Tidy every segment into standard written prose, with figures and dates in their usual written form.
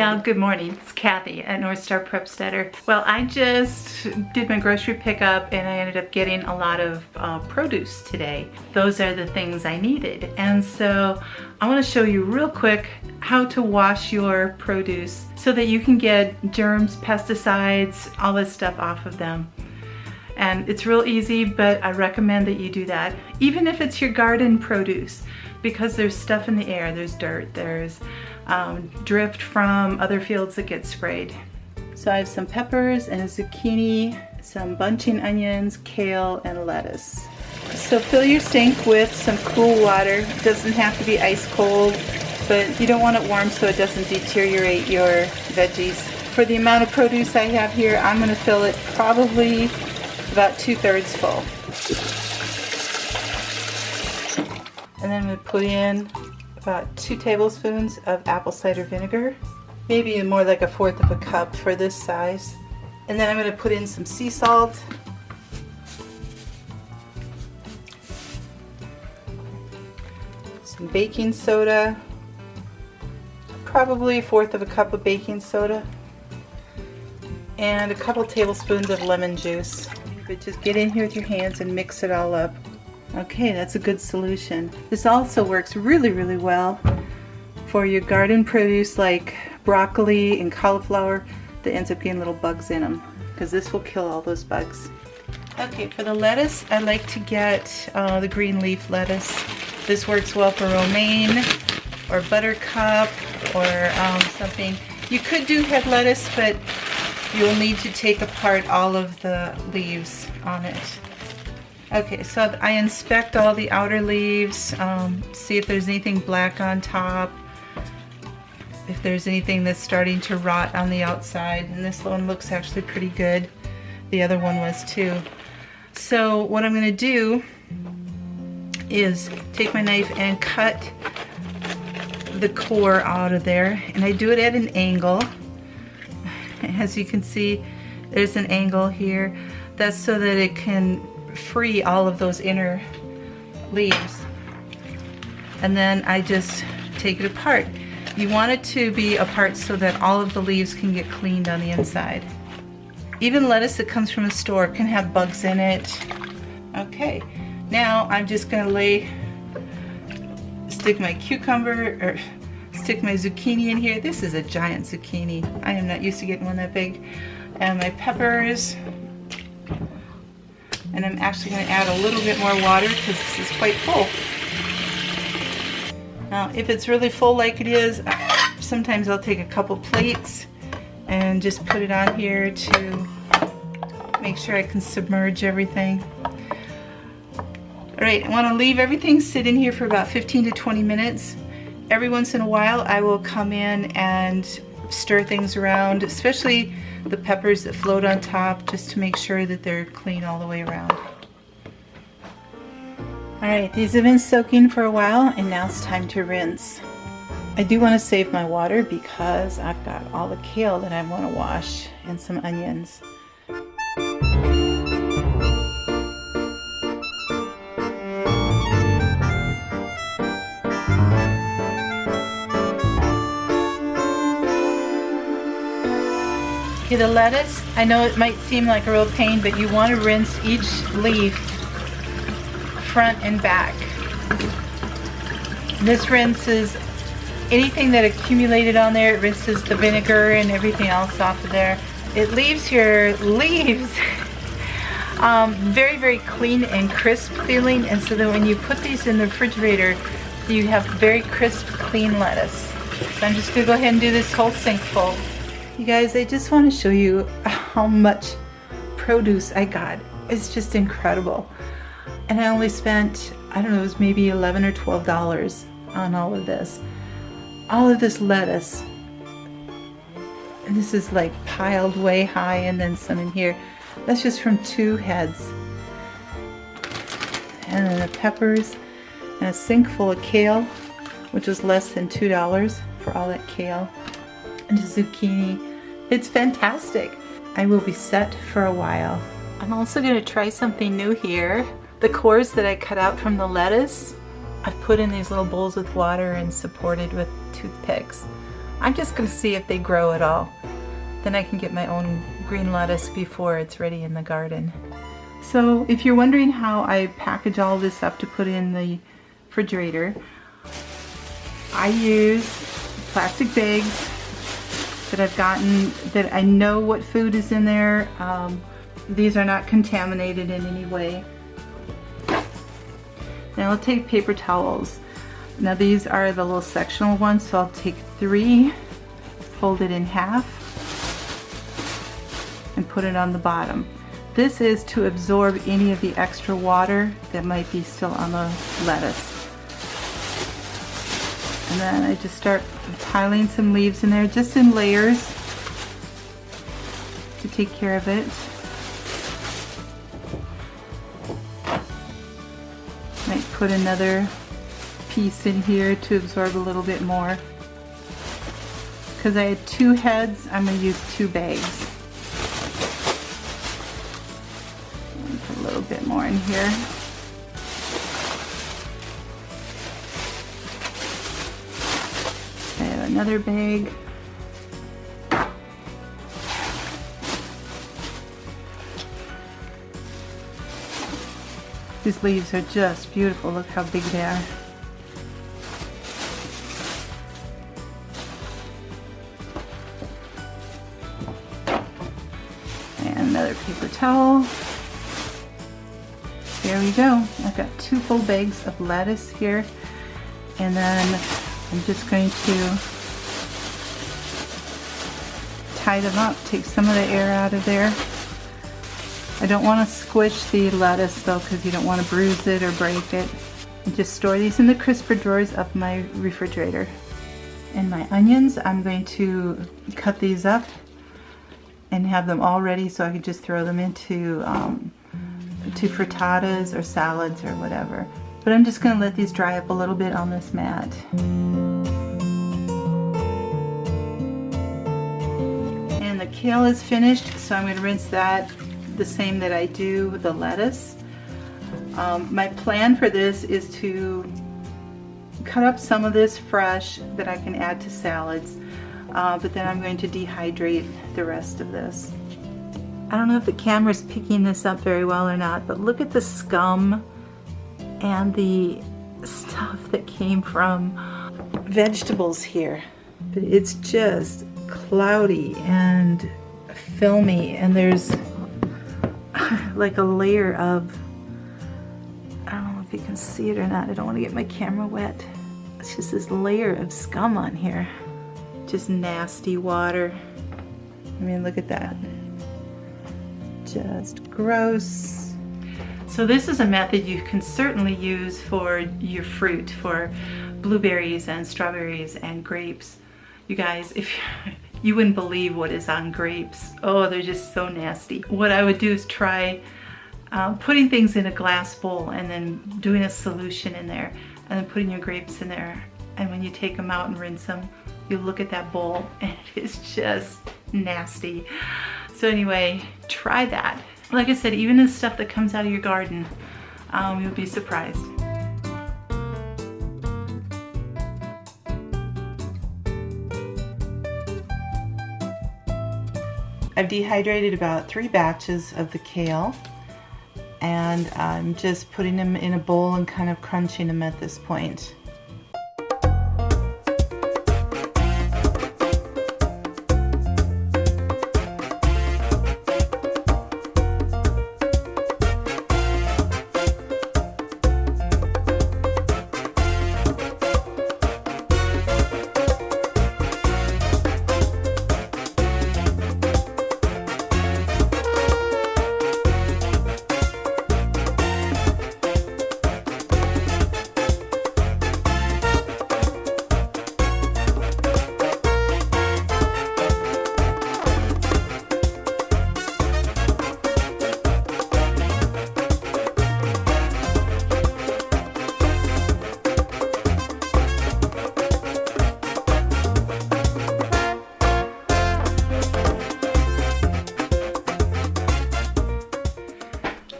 Well, good morning. It's Kathy at Northstar Prepsteader. Well, I just did my grocery pickup and I ended up getting a lot of produce today. Those are the things I needed. And so I want to show you real quick how to wash your produce so that you can get germs, pesticides, all this stuff off of them. And it's real easy, but I recommend that you do that. Even if it's your garden produce, because there's stuff in the air, there's dirt, there's drift from other fields that get sprayed. So I have some peppers and a zucchini, some bunching onions, kale, and lettuce. So fill your sink with some cool water. It doesn't have to be ice cold, but you don't want it warm so it doesn't deteriorate your veggies. For the amount of produce I have here, I'm going to fill it probably about 2/3 full. And then I'm going to put in about 2 tablespoons of apple cider vinegar, maybe more like 1/4 of a cup for this size. And then I'm going to put in some sea salt, some baking soda, probably 1/4 of a cup of baking soda, and a couple tablespoons of lemon juice. But just get in here with your hands and mix it all up. Okay, that's a good solution. This also works really, really well for your garden produce like broccoli and cauliflower that ends up getting little bugs in them, because this will kill all those bugs. Okay, for the lettuce, I like to get the green leaf lettuce. This works well for romaine or buttercup or something. You could do head lettuce, but you'll need to take apart all of the leaves on it. Okay, so I inspect all the outer leaves, see if there's anything black on top, if there's anything that's starting to rot on the outside, and this one looks actually pretty good. The other one was too. So what I'm going to do is take my knife and cut the core out of there, and I do it at an angle. As you can see, there's an angle here. That's so that it can free all of those inner leaves. And then I just take it apart. You want it to be apart so that all of the leaves can get cleaned on the inside. Even lettuce that comes from a store can have bugs in it. Okay, now I'm just going to stick my zucchini in here. This is a giant zucchini. I am not used to getting one that big. And my peppers. And I'm actually going to add a little bit more water because this is quite full. Now, if it's really full like it is, sometimes I'll take a couple plates and just put it on here to make sure I can submerge everything. Alright, I want to leave everything sit in here for about 15 to 20 minutes. Every once in a while I will come in and stir things around, especially the peppers that float on top, just to make sure that they're clean all the way around. Alright, these have been soaking for a while and now it's time to rinse. I do want to save my water because I've got all the kale that I want to wash and some onions. Okay, the lettuce, I know it might seem like a real pain, but you want to rinse each leaf front and back. This rinses anything that accumulated on there. It rinses the vinegar and everything else off of there. It leaves your leaves very, very clean and crisp feeling, and so that when you put these in the refrigerator, you have very crisp, clean lettuce. So I'm just going to go ahead and do this whole sink full. You guys, I just want to show you how much produce I got. It's just incredible. And I only spent, I don't know, it was maybe $11 or $12 on all of this. All of this lettuce. And this is like piled way high, and then some in here. That's just from 2 heads. And then the peppers, and a sink full of kale, which was less than $2 for all that kale. And the zucchini. It's fantastic. I will be set for a while. I'm also going to try something new here. The cores that I cut out from the lettuce, I've put in these little bowls with water and supported with toothpicks. I'm just going to see if they grow at all. Then I can get my own green lettuce before it's ready in the garden. So if you're wondering how I package all this up to put in the refrigerator, I use plastic bags that I've gotten, that I know what food is in there. These are not contaminated in any way. Now I'll take paper towels. Now these are the little sectional ones, so I'll take 3, fold it in half, and put it on the bottom. This is to absorb any of the extra water that might be still on the lettuce. And then I just start piling some leaves in there, just in layers to take care of it. Might put another piece in here to absorb a little bit more. Because I had 2 heads, I'm going to use 2 bags. Put a little bit more in here. I have another bag. These leaves are just beautiful. Look how big they are. And another paper towel. There we go. I've got 2 full bags of lettuce here. And then I'm just going to tie them up, take some of the air out of there. I don't want to squish the lettuce though, because you don't want to bruise it or break it. And just store these in the crisper drawers of my refrigerator. And my onions, I'm going to cut these up and have them all ready so I can just throw them into to frittatas or salads or whatever. But I'm just going to let these dry up a little bit on this mat. And the kale is finished, so I'm going to rinse that the same that I do with the lettuce. My plan for this is to cut up some of this fresh that I can add to salads, but then I'm going to dehydrate the rest of this. I don't know if the camera's picking this up very well or not, but look at the scum and the stuff that came from vegetables here. But it's just cloudy and filmy, and there's like a layer of, I don't know if you can see it or not, I don't want to get my camera wet. It's just this layer of scum on here. Just nasty water. I mean, look at that. Just gross. So this is a method you can certainly use for your fruit, for blueberries and strawberries and grapes. You guys, if you wouldn't believe what is on grapes. Oh, they're just so nasty. What I would do is try putting things in a glass bowl and then doing a solution in there and then putting your grapes in there. And when you take them out and rinse them, you look at that bowl and it's just nasty. So anyway, try that. Like I said, even the stuff that comes out of your garden, you'll be surprised. I've dehydrated about 3 batches of the kale, and I'm just putting them in a bowl and kind of crunching them at this point.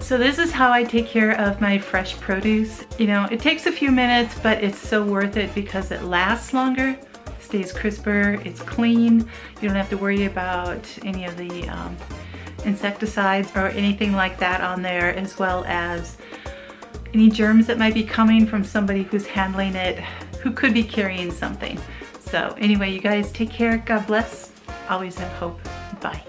So this is how I take care of my fresh produce. You know, it takes a few minutes, but it's so worth it because it lasts longer. stays crisper, it's clean. You don't have to worry about any of the insecticides or anything like that on there, as well as any germs that might be coming from somebody who's handling it, who could be carrying something. So anyway, you guys take care. God bless. Always have hope. Bye.